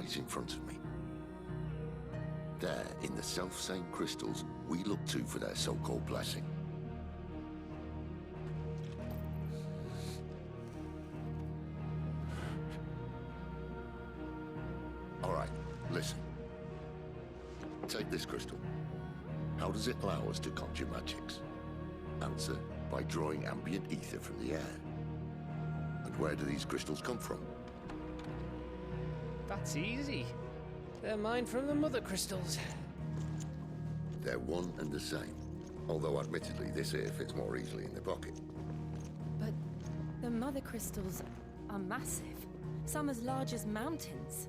right in front of me. There, in the self-same crystals we look to for their so-called blessing. All right, listen. Take this crystal. How does it allow us to conjure magics? Answer, by drawing ambient ether from the air. And where do these crystals come from? That's easy. They're mine from the mother crystals. They're one and the same. Although admittedly, this here fits more easily in the pocket. But the mother crystals are massive. Some as large as mountains.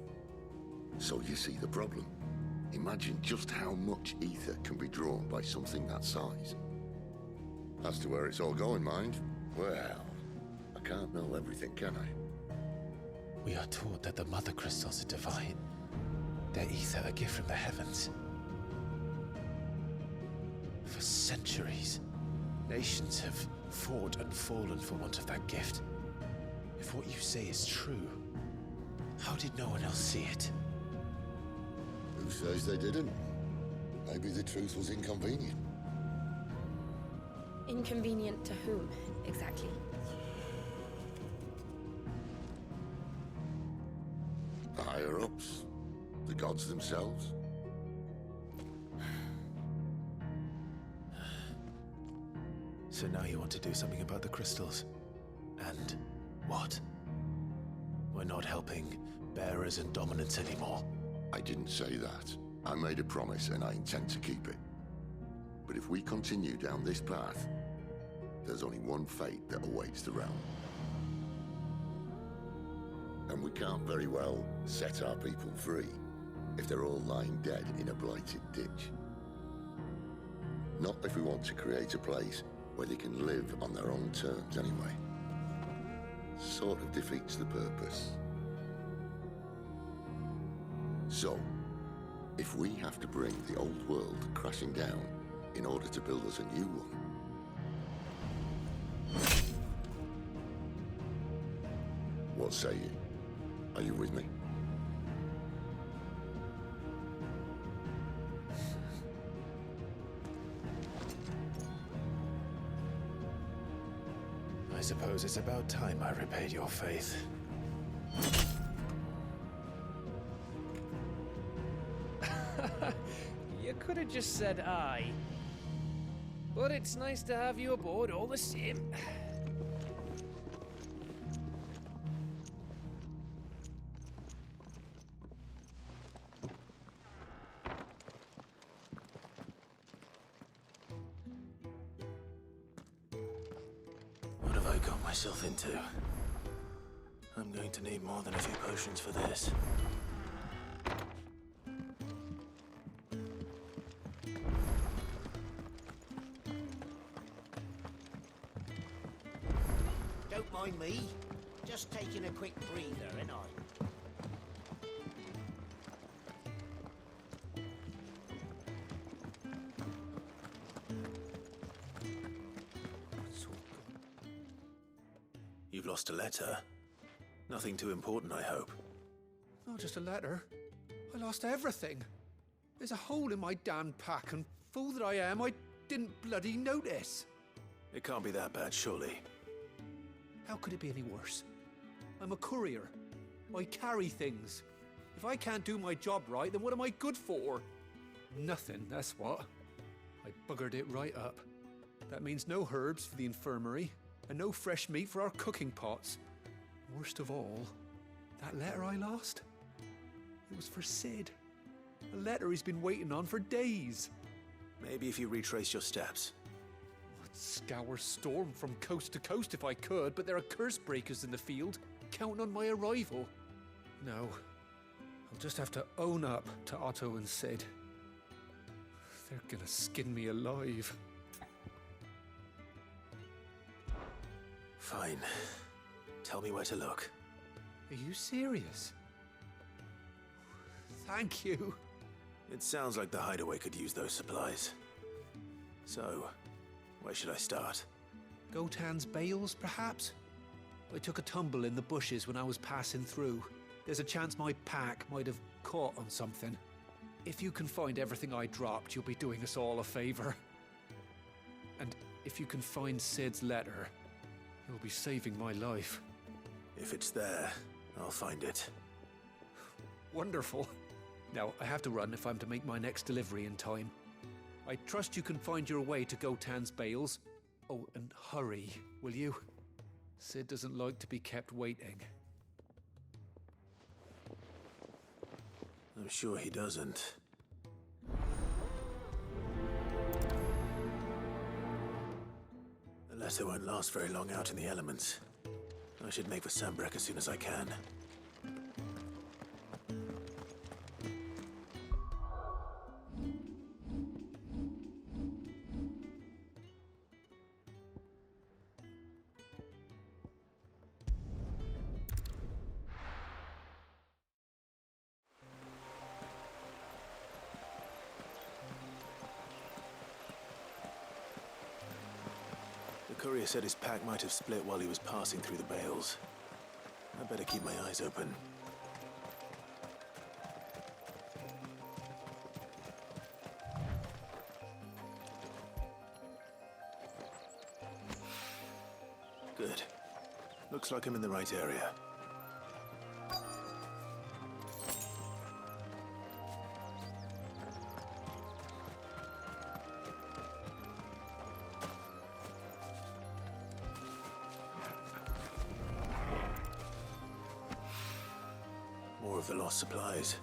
So you see the problem. Imagine just how much ether can be drawn by something that size. As to where it's all going, mind, well, I can't know everything, can I? We are taught that the mother crystals are divine. Their ether a gift from the heavens. For centuries, nations have fought and fallen for want of that gift. If what you say is true, how did no one else see it? Who says they didn't? Maybe the truth was inconvenient. Inconvenient to whom, exactly? The higher-ups? The gods themselves? So now you want to do something about the crystals. And what? We're not helping bearers and dominants anymore. I didn't say that. I made a promise and I intend to keep it. But if we continue down this path, there's only one fate that awaits the realm. And we can't very well set our people free if they're all lying dead in a blighted ditch. Not if we want to create a place where they can live on their own terms anyway. Sort of defeats the purpose. So, if we have to bring the old world crashing down in order to build us a new one, what say you? Are you with me? I suppose it's about time I repaid your faith. You could have just said aye. But it's nice to have you aboard all the same. What have I got myself into? I'm going to need more than a few potions for this. Don't mind me. Just taking a quick breather, ain't I? You've lost a letter. Nothing too important, I hope. Not just a letter. I lost everything. There's a hole in my damn pack, and fool that I am, I didn't bloody notice. It can't be that bad, surely. How could it be any worse? I'm a courier. I carry things. If I can't do my job right, then what am I good for? Nothing, that's what. I buggered it right up. That means no herbs for the infirmary, and no fresh meat for our cooking pots. Worst of all, that letter I lost? It was for Sid. A letter he's been waiting on for days. Maybe if you retrace your steps. I'd scour Storm from coast to coast if I could, but there are curse breakers in the field, counting on my arrival. No, I'll just have to own up to Otto and Sid. They're gonna skin me alive. Fine. Tell me where to look. Are you serious? Thank you. It sounds like the hideaway could use those supplies. So, where should I start? Gotan's bales, perhaps? I took a tumble in the bushes when I was passing through. There's a chance my pack might have caught on something. If you can find everything I dropped, you'll be doing us all a favor. And if you can find Sid's letter, you'll be saving my life. If it's there, I'll find it. Wonderful. Now, I have to run if I'm to make my next delivery in time. I trust you can find your way to Gotan's bales. Oh, and hurry, will you? Sid doesn't like to be kept waiting. I'm sure he doesn't. The letter won't last very long out in the elements. I should make for Sandbreck as soon as I can. The courier said his pack might have split while he was passing through the bales. I better keep my eyes open. Good. Looks like I'm in the right area. More of the lost supplies.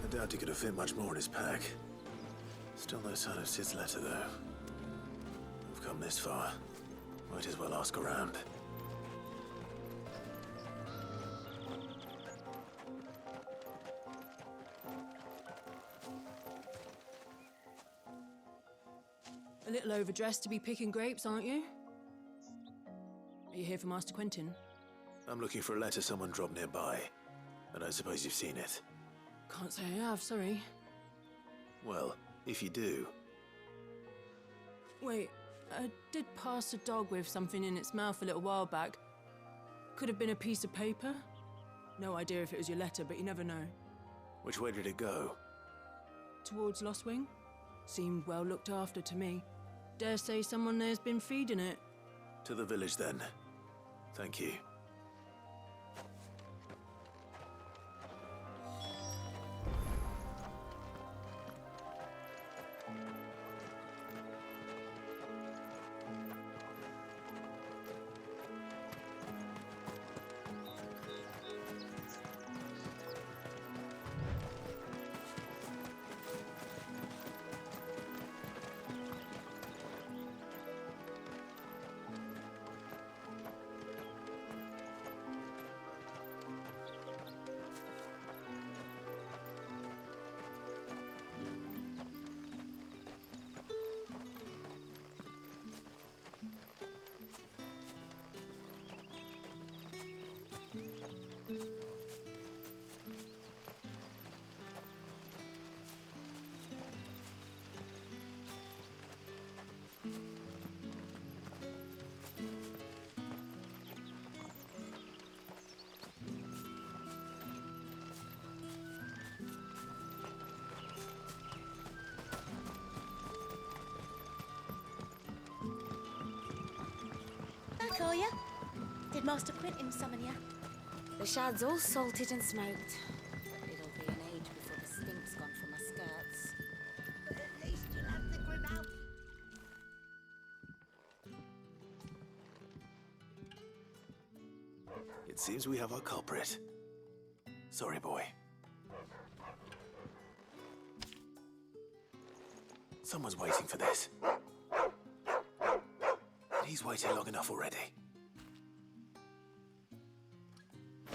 I doubt he could have fit much more in his pack. Still no sign of Sid's letter, though. We've come this far. Might as well ask around. A little overdressed to be picking grapes, aren't you? Are you here for Master Quentin? I'm looking for a letter someone dropped nearby. I don't suppose you've seen it. Can't say I have, sorry. Well, if you do, Wait, I did pass a dog with something in its mouth a little while back. Could have been a piece of paper. No idea if it was your letter, but you never know. which way did it go? Towards Lost Wing? Seemed well looked after to me. Dare say someone there's been feeding it. To the village, then. Thank you. Back, are ya? Did Master Quentin summon ya? The shad's all salted and smoked. But it'll be an age before the stink's gone from my skirts. But at least you'll have the Grimaldi. It seems we have our culprit. Sorry, boy. Someone's waiting for this. And he's waited long enough already.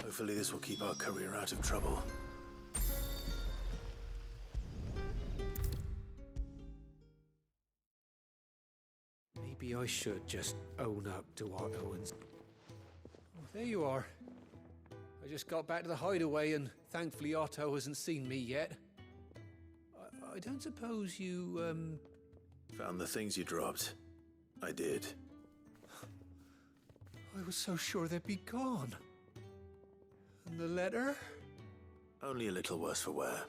Hopefully this will keep our courier out of trouble. Maybe I I should just own up to Otto and... Oh, there you are. I just got back to the hideaway and thankfully Otto hasn't seen me yet. I don't suppose you, Found the things you dropped. I did. I was so sure they'd be gone. And the letter? Only a little worse for wear.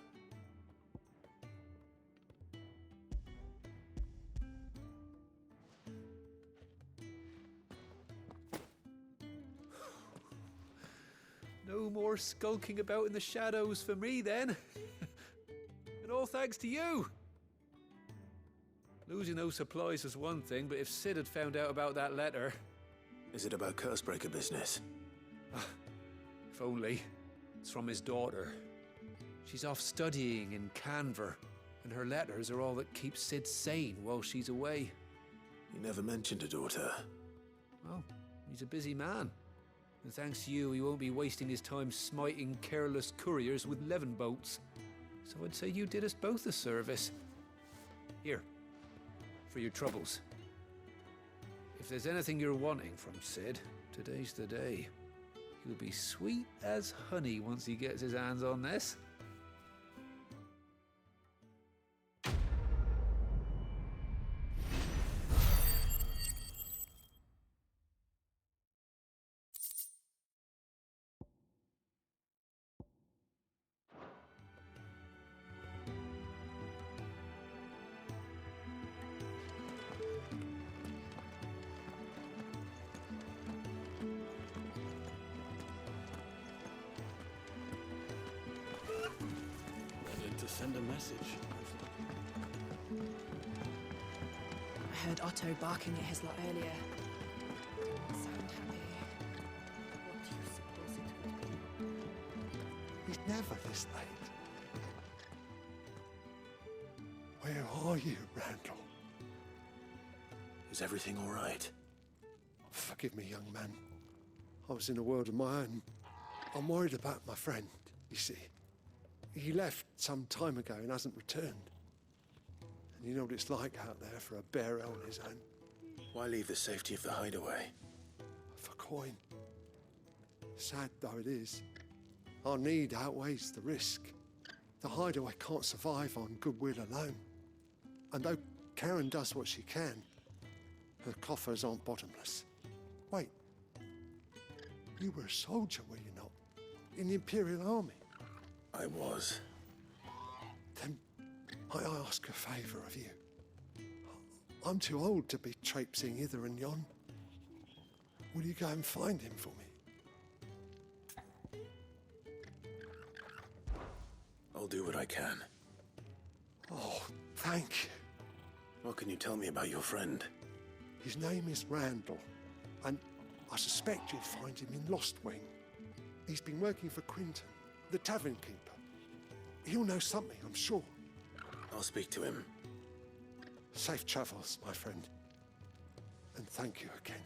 No more skulking about in the shadows for me, then. And all thanks to you. Losing those supplies was one thing, but if Sid had found out about that letter... Is it about Cursebreaker business? If only. It's from his daughter. She's off studying in Canver, and her letters are all that keeps Sid sane while she's away. You never mentioned a daughter. Well, he's a busy man. And thanks to you, he won't be wasting his time smiting careless couriers with levin bolts. So I'd say you did us both a service. Here, for your troubles. If there's anything you're wanting from Sid, today's the day. He'll be sweet as honey once he gets his hands on this. To send a message. I heard Otto barking at his lot earlier. Sound happy. What do you suppose it could be? He's never this late. Where are you, Randall? Is everything all right? Forgive me, young man. I was in a world of my own. I'm worried about my friend, you see. He left some time ago and hasn't returned. And you know what it's like out there for a bear on his own. Why leave the safety of the hideaway? For coin. Sad though it is, our need outweighs the risk. The hideaway can't survive on goodwill alone. And though Karen does what she can, her coffers aren't bottomless. Wait, you were a soldier, were you not? In the Imperial Army? I was. Then I ask a favour of you. I'm too old to be traipsing hither and yon. Will you go and find him for me? I'll do what I can. Oh, thank you. What can you tell me about your friend? His name is Randall, and I suspect you'll find him in Lost Wing. He's been working for Quinton, the tavern keeper. He'll know something, I'm sure. I'll speak to him. Safe travels, my friend. And thank you again.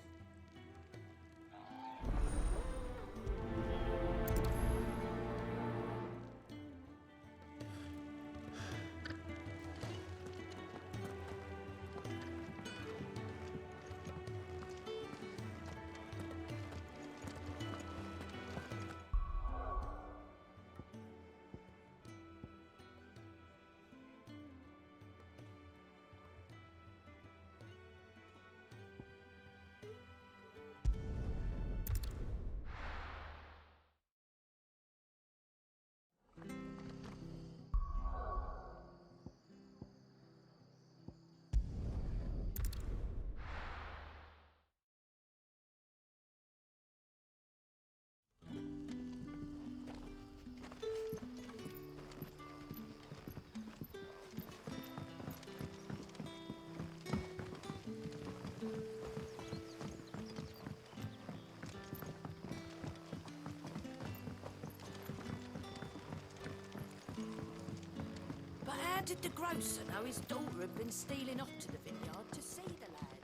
But how did the grocer know his daughter had been stealing off to the vineyard to see the lad?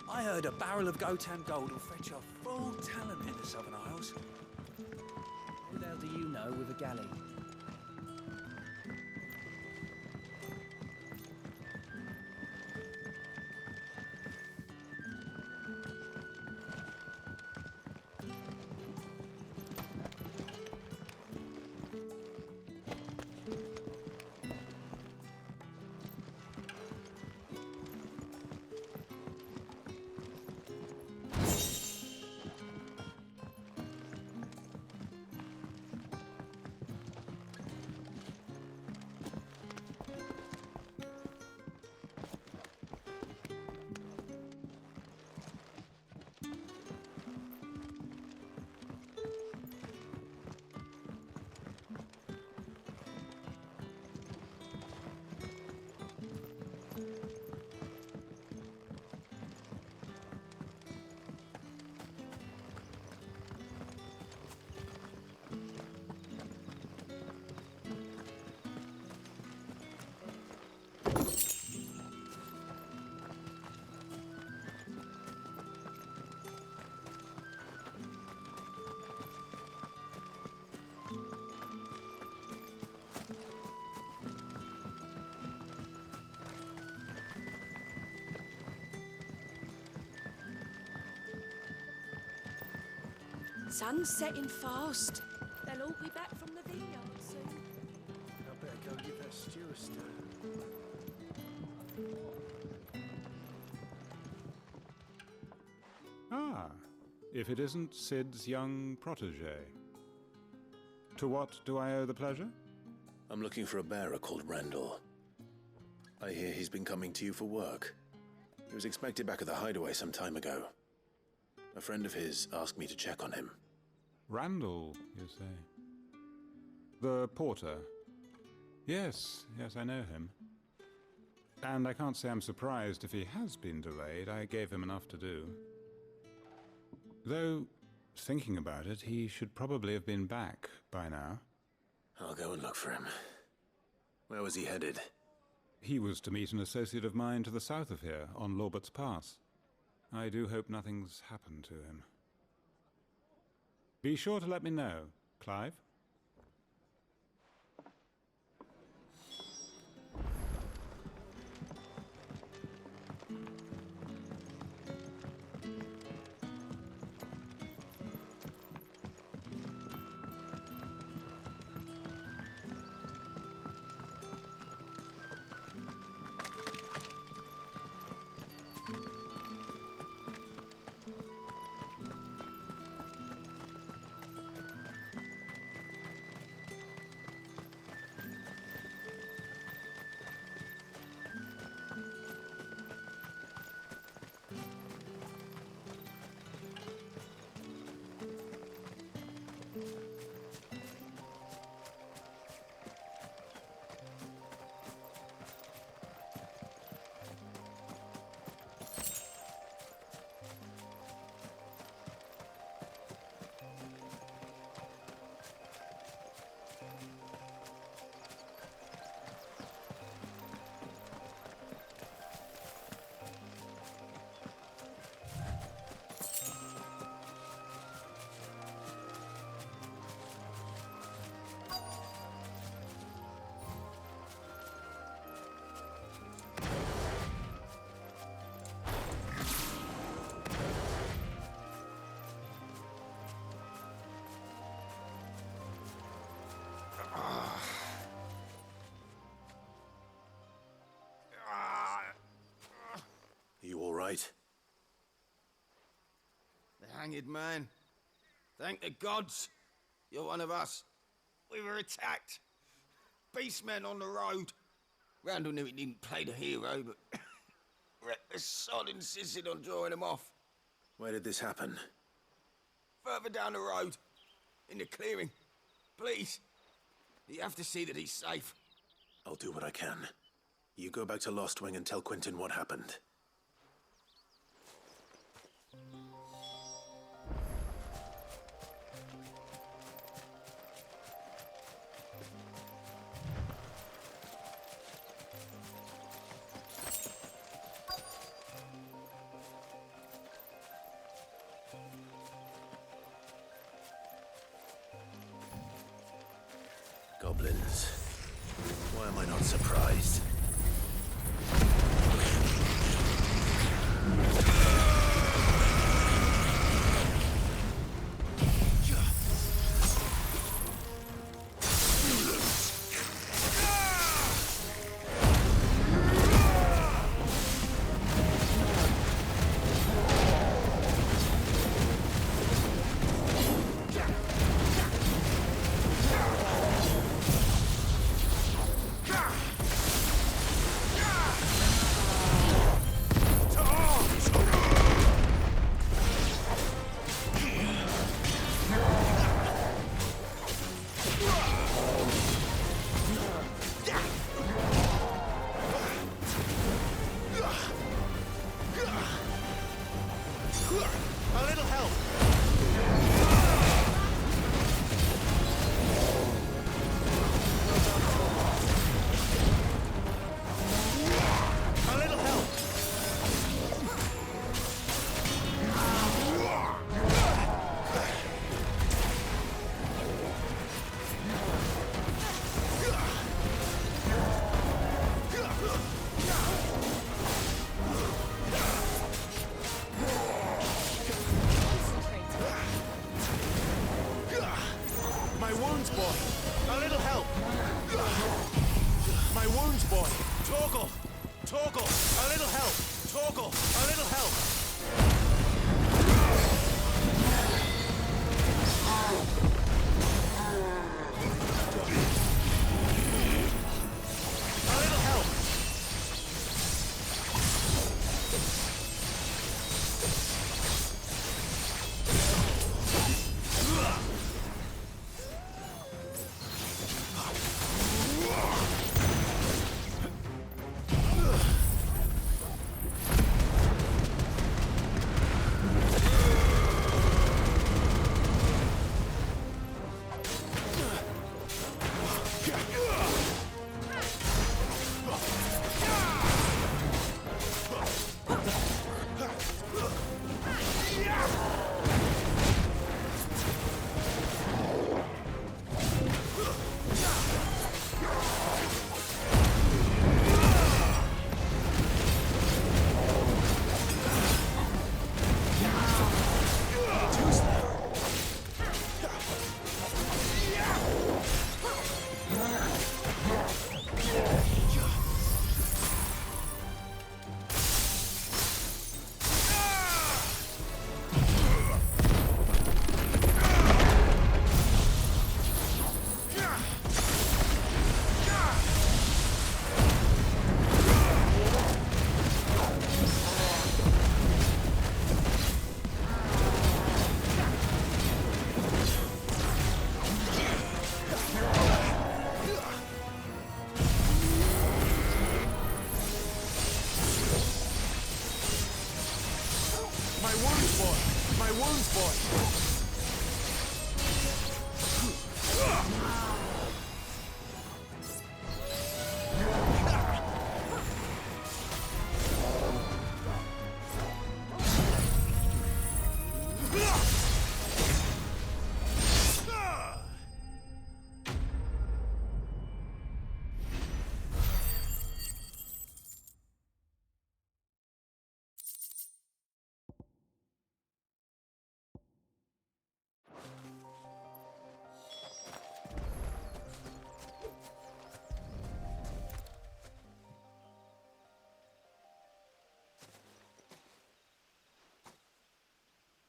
I heard a barrel of Gotan gold will fetch a full talent in the Southern Isles. Who the hell do you know with a galley? Sun's setting fast. They'll all be back from the vineyard soon. I better go give that stew a stir. Ah, if it isn't Sid's young protege. To what do I owe the pleasure? I'm looking for a bearer called Randall. I hear he's been coming to you for work. He was expected back at the hideaway some time ago. A friend of his asked me to check on him. Randall, you say? The porter? Yes, I know him. And I can't say I'm surprised if he has been delayed. I gave him enough to do. Though, thinking about it, he should probably have been back by now. I'll go and look for him. Where was he headed? He was to meet an associate of mine to the south of here, on Lorbert's Pass. I do hope nothing's happened to him. Be sure to let me know, Clive. You all right? The hanged man. Thank the gods. You're one of us. We were attacked. Beastmen on the road. Randall knew he didn't play the hero, but the sod insisted on drawing him off. Where did this happen? Further down the road. In the clearing. Please. You have to see that he's safe. I'll do what I can. You go back to Lost Wing and tell Quentin what happened. Goblins. Why am I not surprised? A little help! A little help! little help! Torgal, a little help! A little help!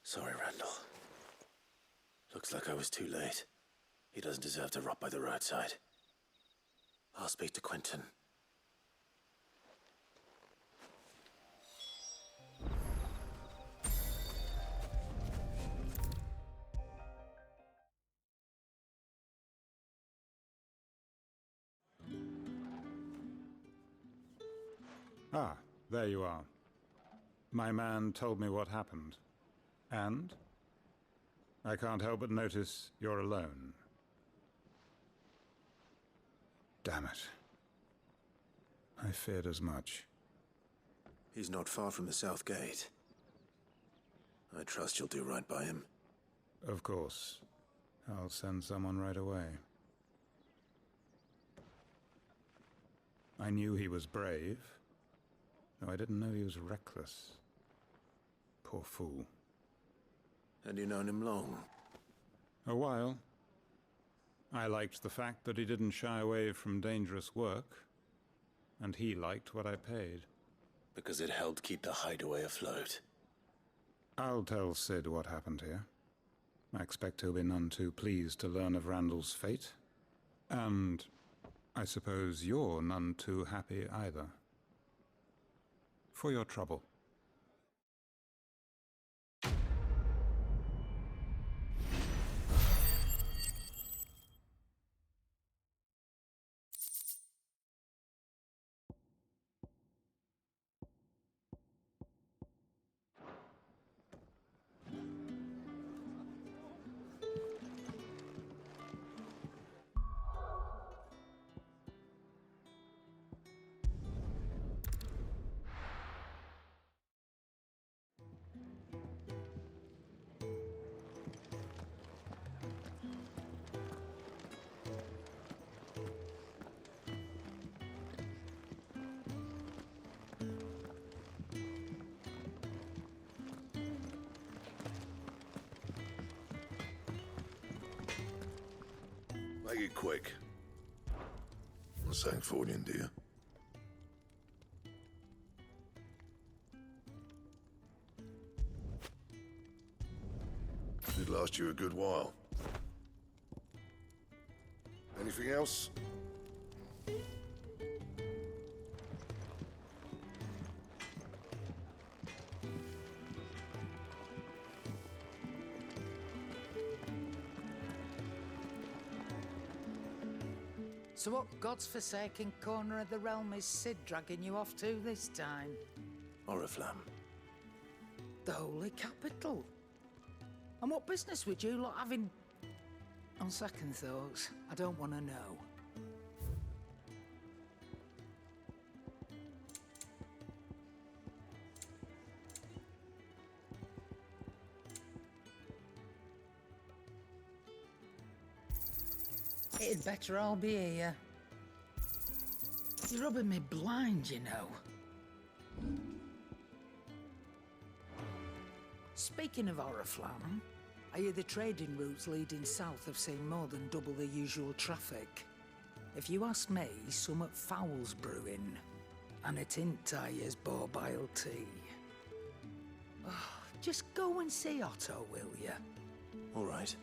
Sorry, Randall. Looks like I was too late. He doesn't deserve to rot by the roadside. I'll speak to Quentin. Ah, there you are. My man told me what happened. And? I can't help but notice you're alone. Damn it. I feared as much. He's not far from the South Gate. I trust you'll do right by him. Of course. I'll send someone right away. I knew he was brave, though I didn't know he was reckless. Poor fool. And you known him long? A while. I liked the fact that he didn't shy away from dangerous work, and he liked what I paid. Because it helped keep the hideaway afloat. I'll tell Sid what happened here. I expect he'll be none too pleased to learn of Randall's fate. And I suppose you're none too happy either. For your trouble. Make it quick. Not saying forwarding, do you? last you a good while. Anything else? So what God's forsaken corner of the realm is Sid dragging you off to this time? Oriflamme. The Holy Capital. And what business would you lot having... On second thoughts, I don't want to know. It'd better all be here. You're rubbing me blind, you know. Speaking of Oriflamme, I hear the trading routes leading south have seen more than double the usual traffic. If you ask me, summat foul's brewing. And it ain't Tyre's borbile tea. Oh, just go and see Otto, will you? All right.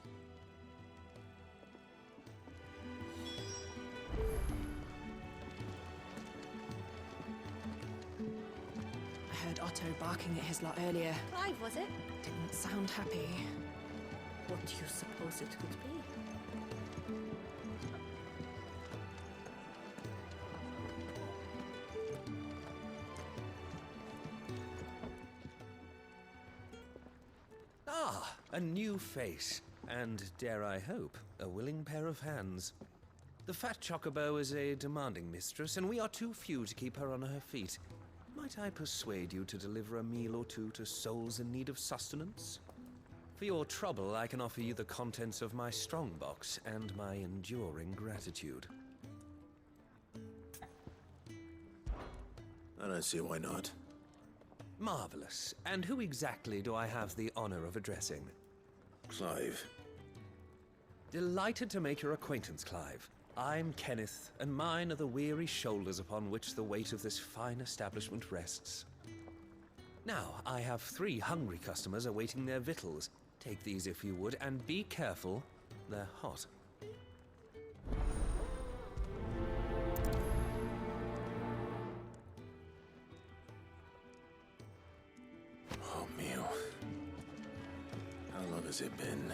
I heard Otto barking at his lot earlier. Clive, was it? Didn't sound happy. What do you suppose it could be? Ah, a new face. And, dare I hope, a willing pair of hands. The fat chocobo is a demanding mistress, and we are too few to keep her on her feet. Might I persuade you to deliver a meal or two to souls in need of sustenance? For your trouble, I can offer you the contents of my strongbox and my enduring gratitude. I don't see why not. Marvelous. And who exactly do I have the honor of addressing? Clive. Delighted to make your acquaintance, Clive. I'm Kenneth, and mine are the weary shoulders upon which the weight of this fine establishment rests. Now, I have 3 hungry customers awaiting their victuals. Take these if you would, and be careful, they're hot. Oh, meal. How long has it been?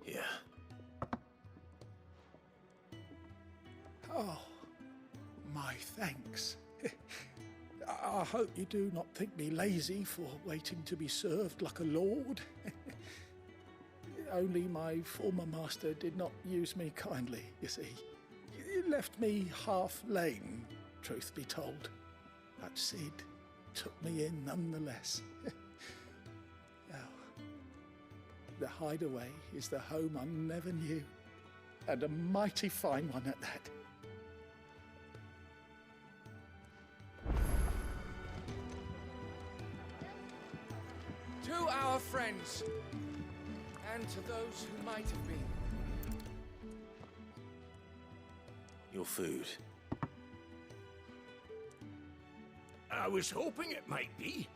Yeah. Oh, my thanks. I hope you do not think me lazy for waiting to be served like a lord. Only my former master did not use me kindly, you see. You left me half lame, truth be told. But Sid took me in nonetheless. Now, the hideaway is the home I never knew, and a mighty fine one at that. To our friends, and to those who might have been. Your food. I was hoping it might be.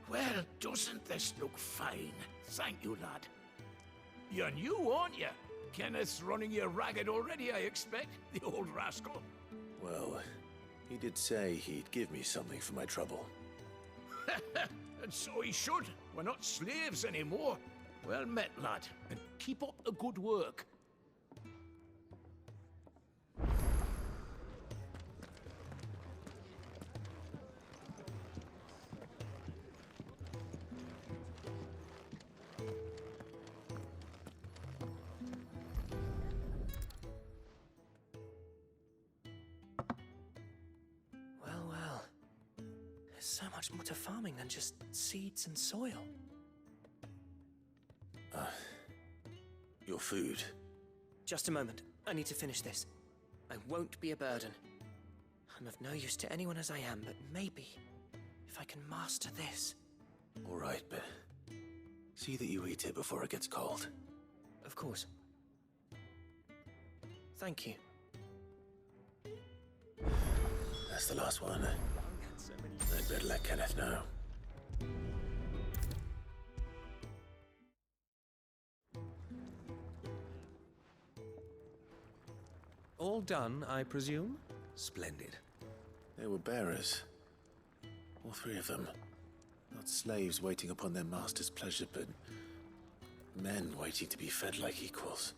Well, doesn't this look fine? Thank you, lad. You're new, aren't you? Kenneth's running you ragged already, I expect, the old rascal. Well, he did say he'd give me something for my trouble. And so he should. We're not slaves anymore. Well met, lad, and keep up the good work. Well. There's so much more to farming than just seeds and soil. Your food. Just a moment. I need to finish this. I won't be a burden. I'm of no use to anyone as I am, but maybe if I can master this. All right, but see that you eat it before it gets cold. Of course. Thank you. That's the last one. I'd better let Kenneth know. All done, I presume? Splendid. They were bearers. All three of them. Not slaves waiting upon their master's pleasure, but men waiting to be fed like equals.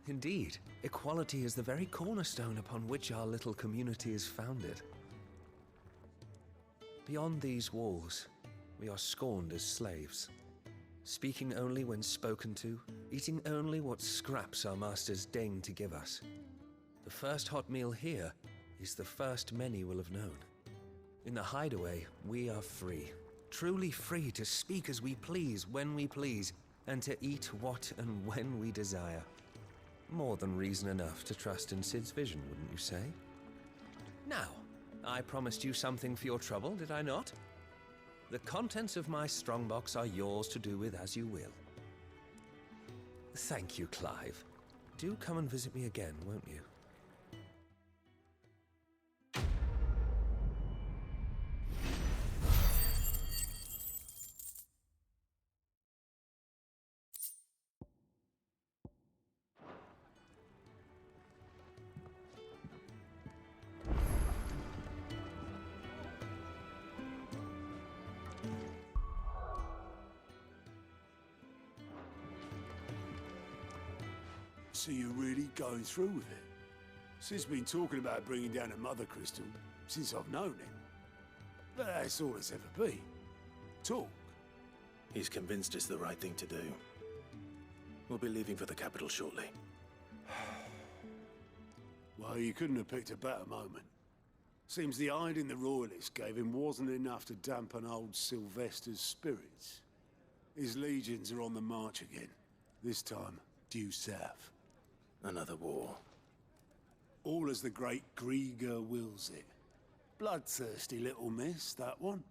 Indeed, equality is the very cornerstone upon which our little community is founded. Beyond these walls, we are scorned as slaves, speaking only when spoken to, eating only what scraps our masters deign to give us. The first hot meal here is the first many will have known. In the hideaway, we are free, truly free to speak as we please, when we please, and to eat what and when we desire. More than reason enough to trust in Sid's vision, wouldn't you say? Now, I promised you something for your trouble, did I not? The contents of my strongbox are yours to do with as you will. Thank you, Clive. Do come and visit me again, won't you? So you're really going through with it? Sid's been talking about bringing down a mother crystal since I've known him. But that's all it's ever been. Talk. He's convinced it's the right thing to do. We'll be leaving for the capital shortly. Well, you couldn't have picked a better moment. Seems the hiding the royalists gave him wasn't enough to dampen old Sylvester's spirits. His legions are on the march again, this time due south. Another war. All as the great Grieger wills it. Bloodthirsty little miss, that one.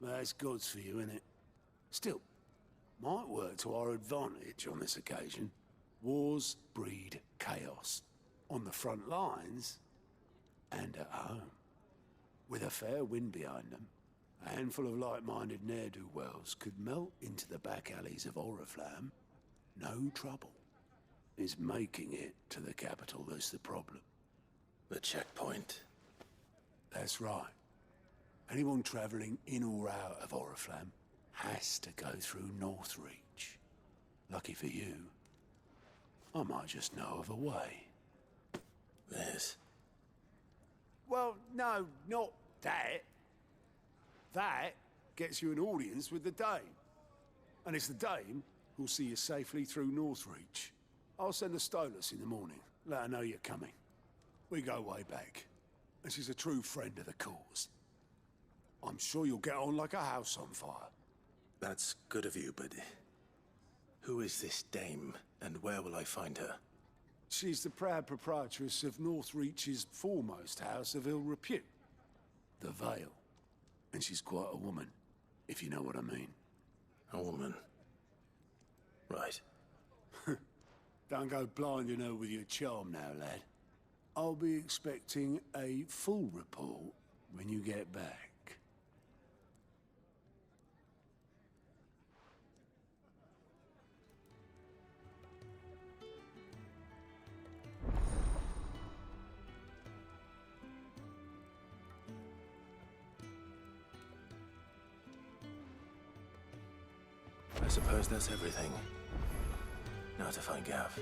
That's God's for you, innit? Still, might work to our advantage on this occasion. Wars breed chaos. On the front lines, and at home. With a fair wind behind them, a handful of like-minded ne'er-do-wells could melt into the back alleys of Oriflamme. No trouble. It's making it to the capital that's the problem. The checkpoint. That's right. Anyone travelling in or out of Oriflamme has to go through Northreach. Lucky for you, I might just know of a way. This? Well, no, not that. That gets you an audience with the Dame. And it's the Dame who'll see you safely through Northreach. I'll send a Stolas in the morning. Let her know you're coming. We go way back. And she's a true friend of the cause. I'm sure you'll get on like a house on fire. That's good of you, but who is this dame, and where will I find her? She's the proud proprietress of Northreach's foremost house of ill repute, the Vale. And she's quite a woman, if you know what I mean. A woman? Right. Don't go blinding her with your charm now, lad. I'll be expecting a full report when you get back. I suppose that's everything. Now to find Gav.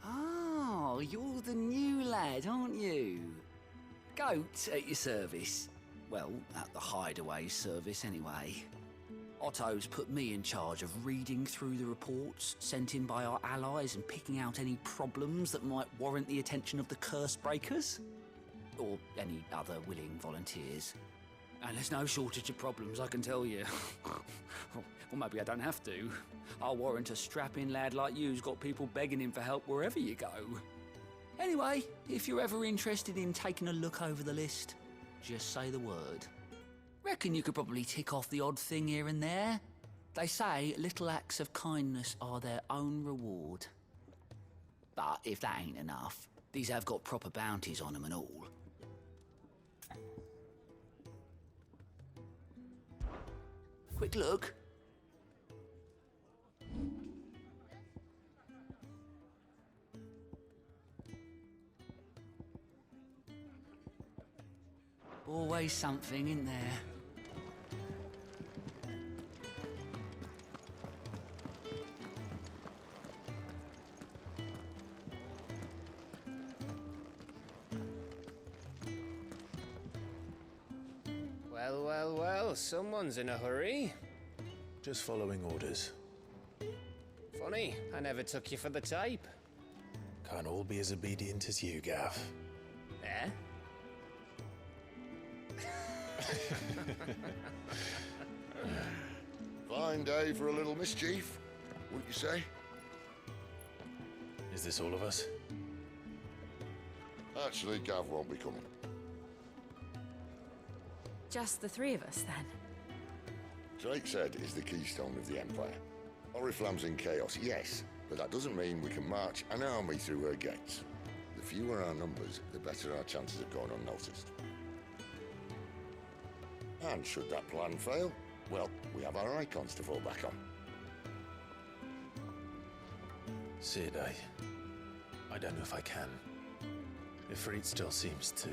Oh, you're the new lad, aren't you? Goat at your service. Well, at the hideaway service, anyway. Otto's put me in charge of reading through the reports sent in by our allies and picking out any problems that might warrant the attention of the curse breakers. Or any other willing volunteers. And there's no shortage of problems, I can tell you. Or maybe I don't have to. I'll warrant a strapping lad like you's got people begging him for help wherever you go. Anyway, if you're ever interested in taking a look over the list, just say the word. Reckon you could probably tick off the odd thing here and there. They say little acts of kindness are their own reward. But if that ain't enough, these have got proper bounties on them and all. Quick look. Always something in there. Well, well, well, someone's in a hurry. Just following orders. Funny, I never took you for the type. Can't all be as obedient as you, Gav. Eh? Fine day for a little mischief, wouldn't you say? Is this all of us? Actually, Gav won't be coming. Just the three of us, then? Drake's Head is the keystone of the Empire. Oriflamme's in chaos, yes, but that doesn't mean we can march an army through her gates. The fewer our numbers, the better our chances of going unnoticed. And should that plan fail, well, we have our icons to fall back on. Sid, I don't know if I can. Ifrit still seems to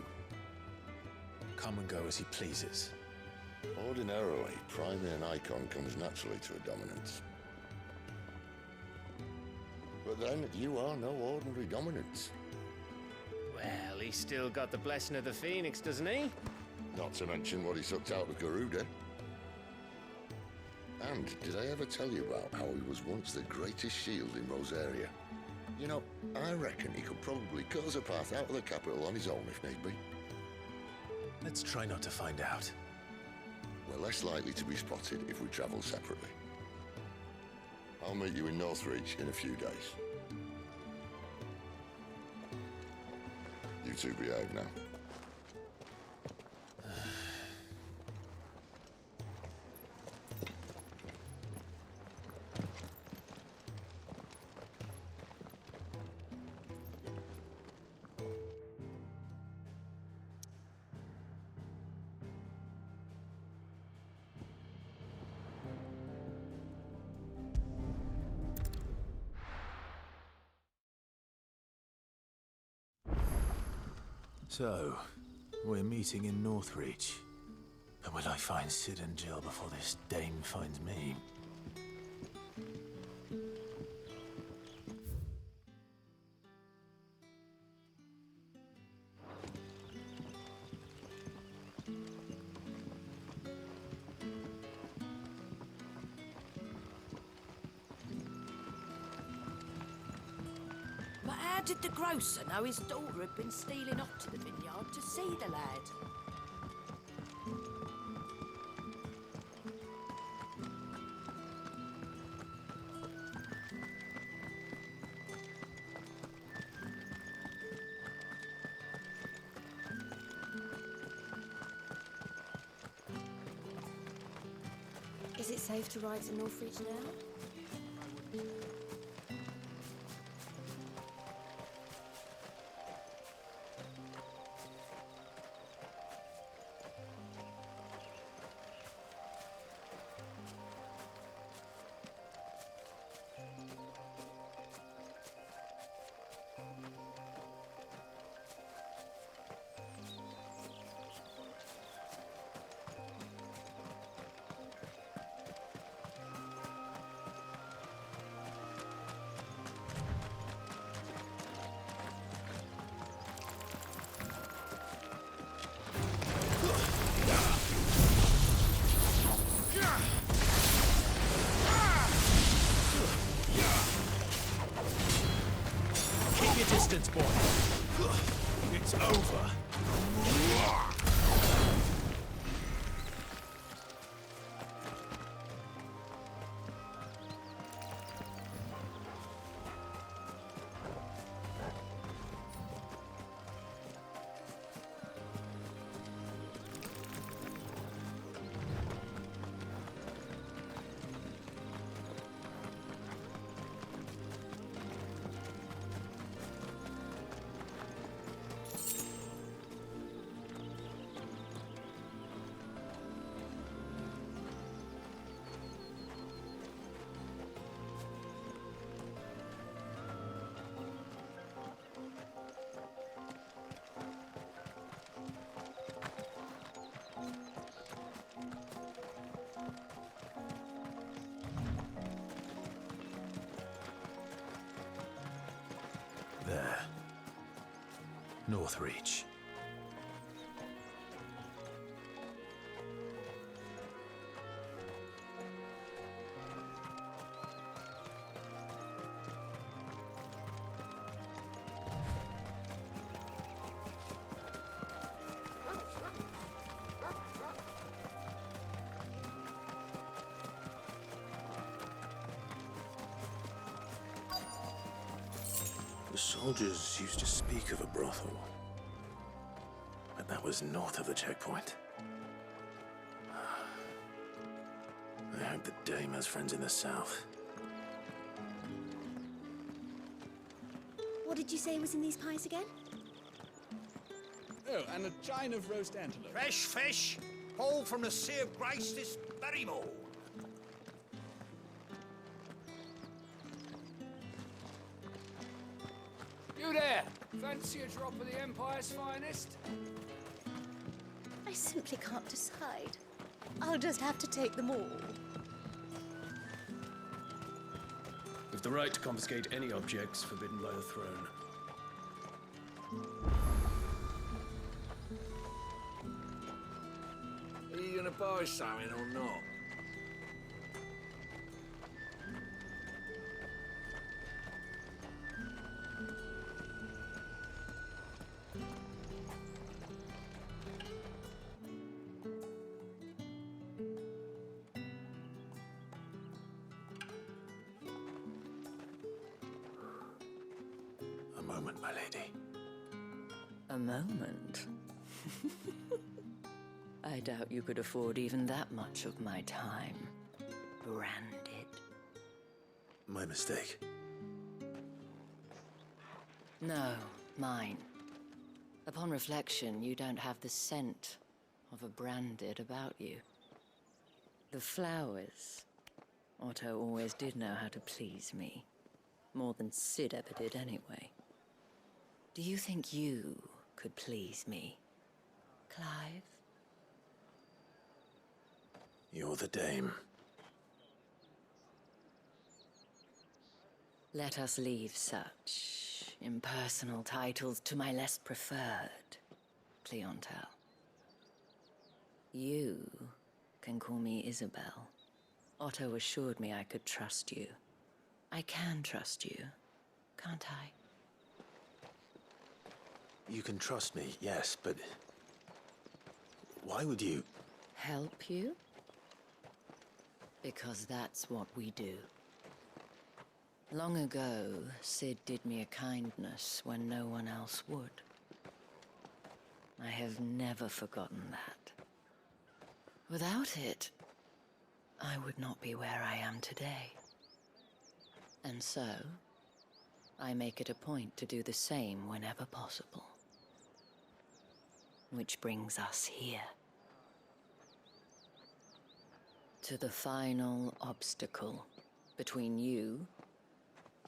come and go as he pleases. Ordinarily, priming an icon comes naturally to a dominance. But then, you are no ordinary dominance. Well, he's still got the blessing of the Phoenix, doesn't he? Not to mention what he sucked out of Garuda. And did I ever tell you about how he was once the greatest shield in Rosaria? You know, I reckon he could probably cut us a path out of the capital on his own if need be. Let's try not to find out. We're less likely to be spotted if we travel separately. I'll meet you in Northreach in a few days. You two behave now. So, we're meeting in Northreach. But will I find Sid and Jill before this dame finds me? But how did the grocer know his daughter had been stealing off to the vineyard to see the lad? Is it safe to ride to Northreach now? Keep your distance, boy. It's over. Northreach. The soldiers used to speak of a brothel, but that was north of the checkpoint. I hope the dame has friends in the south. What did you say was in these pies again? Oh, and a chine of roast antelope. Fresh fish, hauled from the Sea of Grace this very morn. You there! Fancy a drop of the Empire's finest? I simply can't decide. I'll just have to take them all. With the right to confiscate any objects forbidden by the throne. Are you gonna buy something or not? A moment, my lady. A moment? I doubt you could afford even that much of my time. Branded. My mistake. No, mine. Upon reflection, you don't have the scent of a branded about you. The flowers. Otto always did know how to please me. More than Sid ever did anyway. Do you think you could please me, Clive? You're the dame. Let us leave such impersonal titles to my less preferred clientele. You can call me Isabel. Otto assured me I could trust you. I can trust you, can't I? You can trust me, yes, but why would you? Help you? Because that's what we do. Long ago, Sid did me a kindness when no one else would. I have never forgotten that. Without it, I would not be where I am today. And so, I make it a point to do the same whenever possible. Which brings us here. To the final obstacle between you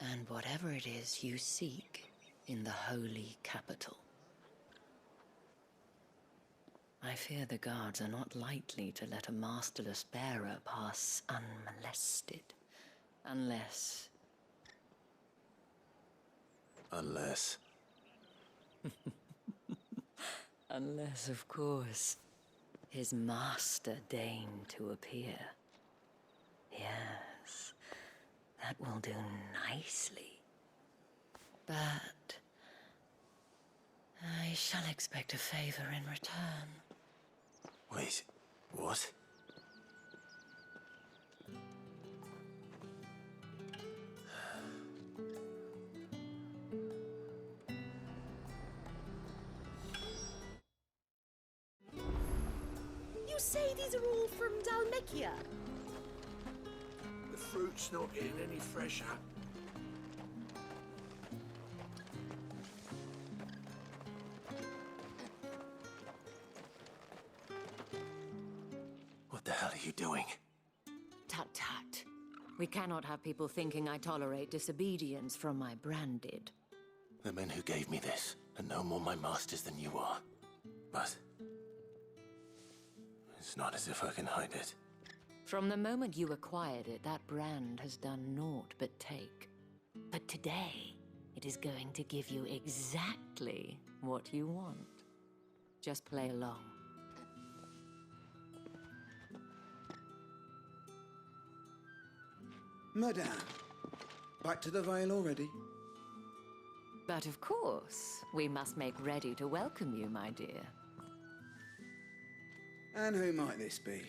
and whatever it is you seek in the holy capital. I fear the guards are not likely to let a masterless bearer pass unmolested, unless... Unless, of course, his master deign to appear. Yes, that will do nicely. But I shall expect a favor in return. Wait, what? You say these are all from Dalmekia? The fruit's not getting any fresher. What the hell are you doing? Tut tut. We cannot have people thinking I tolerate disobedience from my branded. The men who gave me this are no more my masters than you are. But it's not as if I can hide it. From the moment you acquired it, that brand has done naught but take. But today, It is going to give you exactly what you want. Just play along. Madame, back to the Vale already? But of course, we must make ready to welcome you, my dear. And who might this be?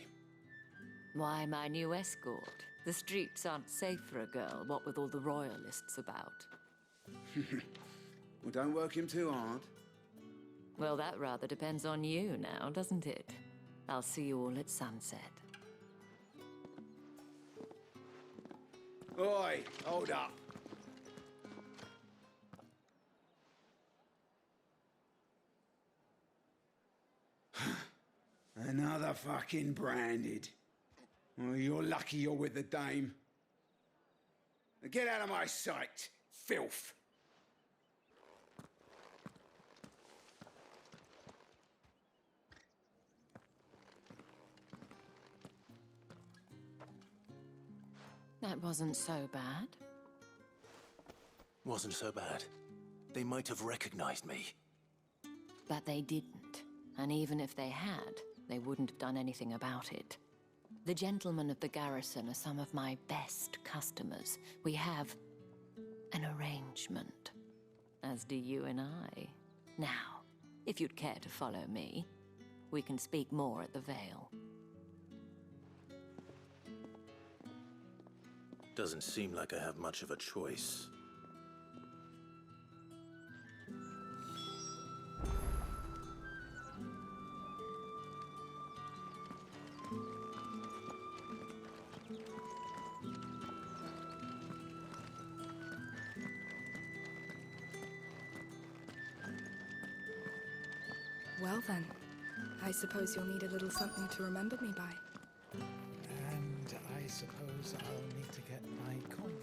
Why, my new escort. The streets aren't safe for a girl, what with all the royalists about. Well, don't work him too hard. Well, that rather depends on you now, doesn't it? I'll see you all at sunset. Oi, hold up. Another fucking branded. Well, you're lucky you're with the dame. Now get out of my sight, filth. That wasn't so bad. Wasn't so bad. They might have recognized me. But they didn't. And even if they had, they wouldn't have done anything about it. The gentlemen of the garrison are some of my best customers. We have an arrangement, as do you and I. Now, if you'd care to follow me, we can speak more at the Vale. Doesn't seem like I have much of a choice. Well then, I suppose you'll need a little something to remember me by. And I suppose I'll need to get my coin.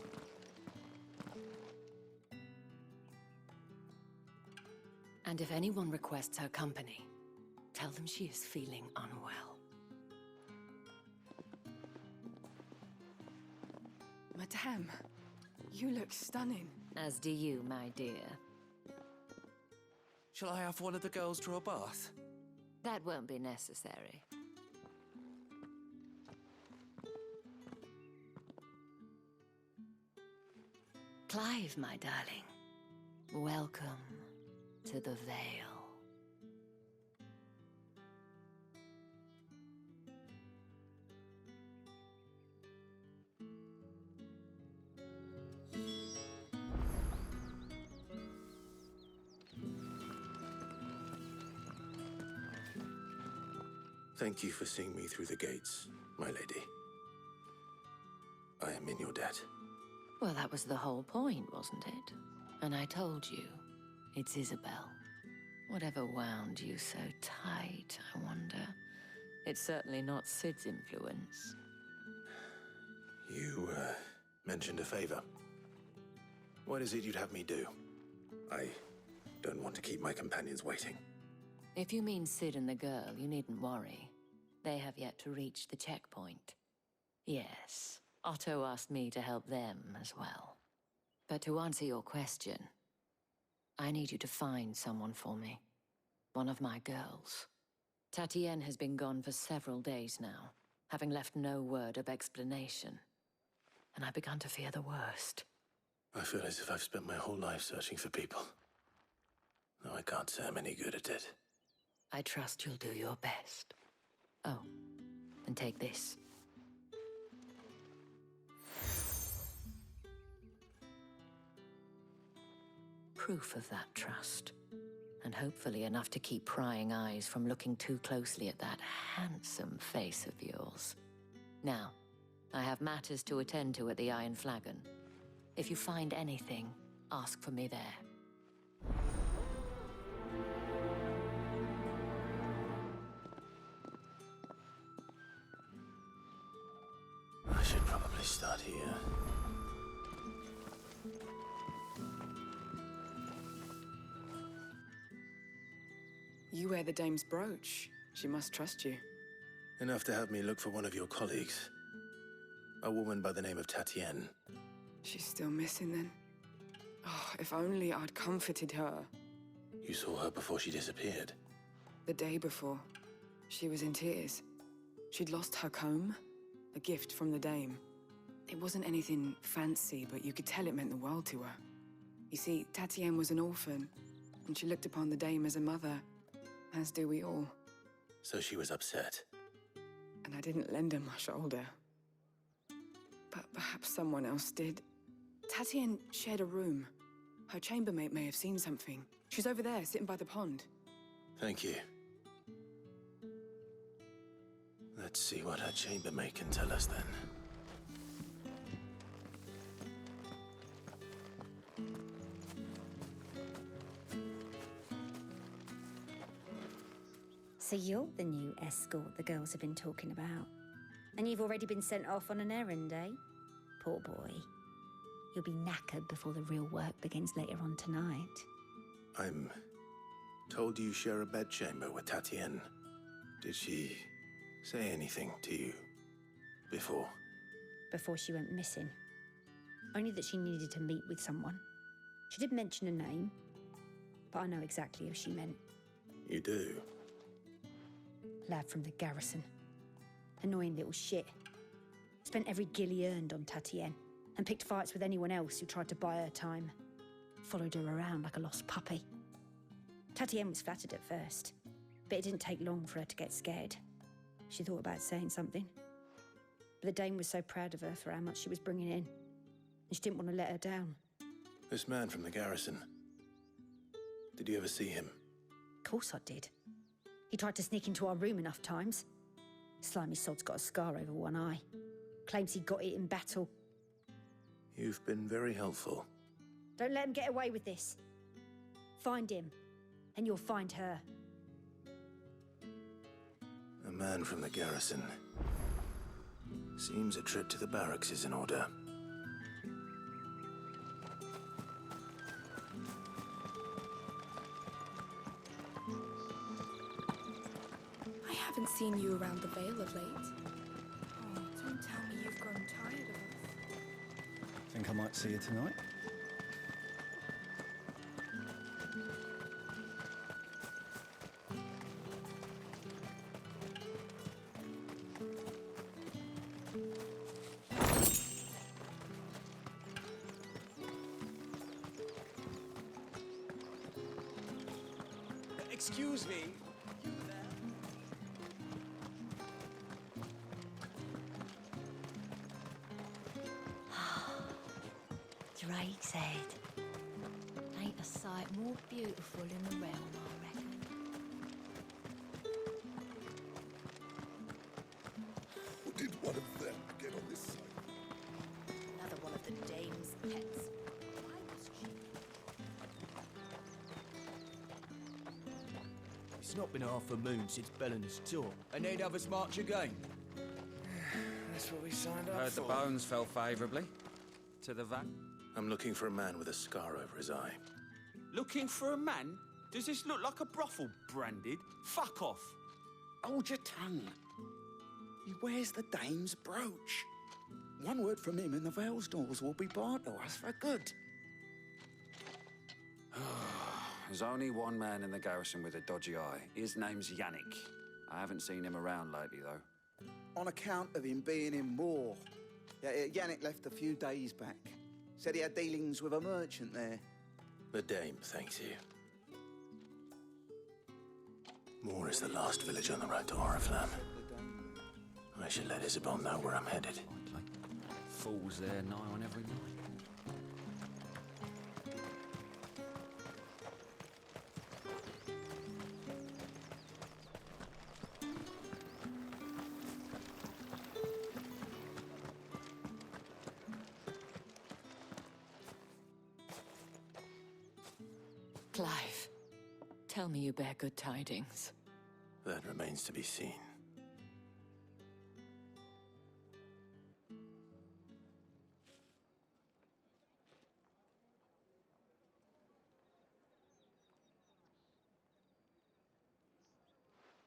And if anyone requests her company, tell them she is feeling unwell. Madame, you look stunning. As do you, my dear. Shall I have one of the girls draw a bath? That won't be necessary. Clive, my darling. Welcome to the Vale. Thank you for seeing me through the gates, my lady. I am in your debt. Well, that was the whole point, wasn't it? And I told you, it's Isabel. Whatever wound you so tight, I wonder. It's certainly not Sid's influence. You, mentioned a favor. What is it you'd have me do? I don't want to keep my companions waiting. If you mean Sid and the girl, you needn't worry. They have yet to reach the checkpoint. Yes, Otto asked me to help them as well. But to answer your question, I need you to find someone for me. One of my girls. Tatienne has been gone for several days now, having left no word of explanation. And I've begun to fear the worst. I feel as if I've spent my whole life searching for people. Though I can't say I'm any good at it. I trust you'll do your best. Oh, and take this. Proof of that trust. And hopefully enough to keep prying eyes from looking too closely at that handsome face of yours. Now, I have matters to attend to at the Iron Flagon. If you find anything, ask for me there. I should probably start here. You wear the dame's brooch. She must trust you. Enough to have me look for one of your colleagues. A woman by the name of Tatienne. She's still missing then. Oh, if only I'd comforted her. You saw her before she disappeared. The day before, she was in tears. She'd lost her comb, a gift from the dame. It wasn't anything fancy, but you could tell it meant the world to her. You see, Tatienne was an orphan, and she looked upon the dame as a mother, as do we all. So she was upset. And I didn't lend her my shoulder. But perhaps someone else did. Tatienne shared a room. Her chambermaid may have seen something. She's over there, sitting by the pond. Thank you. Let's see what her chambermaid can tell us then. So you're the new escort the girls have been talking about. And you've already been sent off on an errand, eh? Poor boy. You'll be knackered before the real work begins later on tonight. I'm told you share a bedchamber with Tatienne. Did she say anything to you before? Before she went missing. Only that she needed to meet with someone. She did mention a name, but I know exactly who she meant. You do? Lad from the garrison. Annoying little shit. Spent every guil he earned on Tatienne, and picked fights with anyone else who tried to buy her time. Followed her around like a lost puppy. Tatienne was flattered at first, but it didn't take long for her to get scared. She thought about saying something. But the dame was so proud of her for how much she was bringing in, and she didn't want to let her down. This man from the garrison. Did you ever see him? Of course I did. He tried to sneak into our room enough times. Slimy sod's got a scar over one eye. Claims he got it in battle. You've been very helpful. Don't let him get away with this. Find him, and you'll find her. A man from the garrison. Seems a trip to the barracks is in order. I haven't seen you around the Vale of late. Oh, don't tell me you've grown tired of us. Think I might see you tonight? Excuse me. Drake's Head. Ain't a sight more beautiful in the realm, I reckon. How did one of them get on this side? Another one of the dame's pets. Why was she? It's not been half a moon since Bellen's tour, and they'd have us march again. That's what we signed up Heard for. the bones fell favourably to the van. I'm looking for a man with a scar over his eye. Looking for a man? Does this look like a brothel, Branded? Fuck off. Hold your tongue. He wears the dame's brooch. One word from him and the Vale's doors will be barred to us for good. There's only one man in the garrison with a dodgy eye. His name's Yannick. I haven't seen him around lately, though. On account of him being in war. Yeah, Yannick left a few days back. Said he had dealings with a merchant there. The dame thanks you. Moor is the last village on the road to Oriflamme. I should let Isabel know where I'm headed. Falls there nigh on every night. Clive, tell me you bear good tidings. That remains to be seen.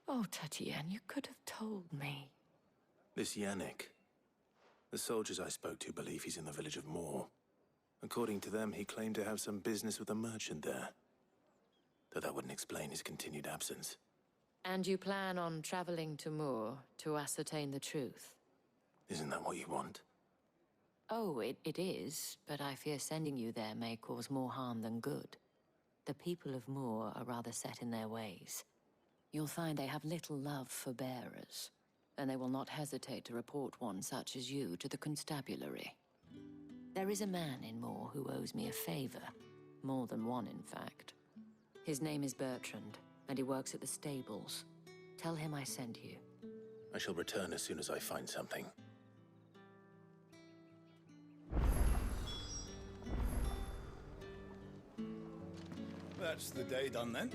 Oh, Tatienne, you could have told me. This Yannick. The soldiers I spoke to believe he's in the village of Moor. According to them, he claimed to have some business with a merchant there. Though that wouldn't explain his continued absence. And you plan on traveling to Moor to ascertain the truth? Isn't that what you want? Oh, it is, but I fear sending you there may cause more harm than good. The people of Moor are rather set in their ways. You'll find they have little love for bearers, and they will not hesitate to report one such as you to the constabulary. There is a man in Moor who owes me a favor. More than one, in fact. His name is Bertrand, and he works at the stables. Tell him I sent you. I shall return as soon as I find something. That's the day done then.